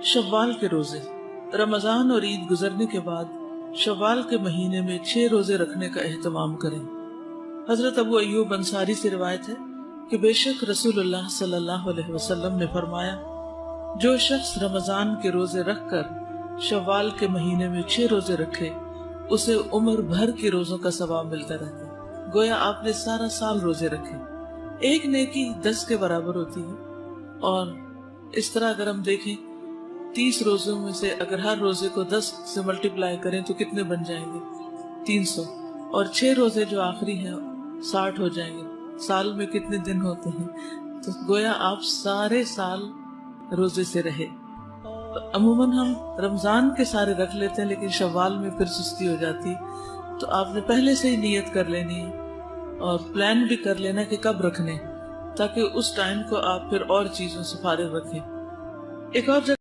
शव्वाल के रोजे। रमजान और ईद गुजरने के बाद शव्वाल के महीने में 6 रोजे रखने का एहतमाम करें। हजरत अबू अय्यूब अंसारी से रिवायत है कि बेशक रसूलुल्लाह सल्लल्लाहु अलैहि वसल्लम ने फरमाया, जो शख्स रमजान के रोजे रखकर शव्वाल के महीने में 6 रोजे रखे उसे उम्र भर के रोजों का सवाब मिलता रहता है, गोया आपने सारा साल रोजे रखे। एक नेकी 10 के बराबर होती है। और इस तरह अगर हम देखें 30 रोजों में से अगर हर रोजे को 10 से मल्टीप्लाई करें तो कितने बन जाएंगे? 300। और 6 रोजे जो आखिरी हैं 60 हो जाएंगे। साल में कितने दिन होते हैं? तो गोया आप सारे साल रोजे से रहे। अमूमन हम रमजान के सारे रख लेते हैं लेकिन शव्वाल में फिर सुस्ती हो जाती, तो आपने पहले से ही नियत कर लेनी है और प्लान भी कर लेना कि कब रखने, ताकि उस टाइम को आप फिर और चीजों से फारिग रखें। एक और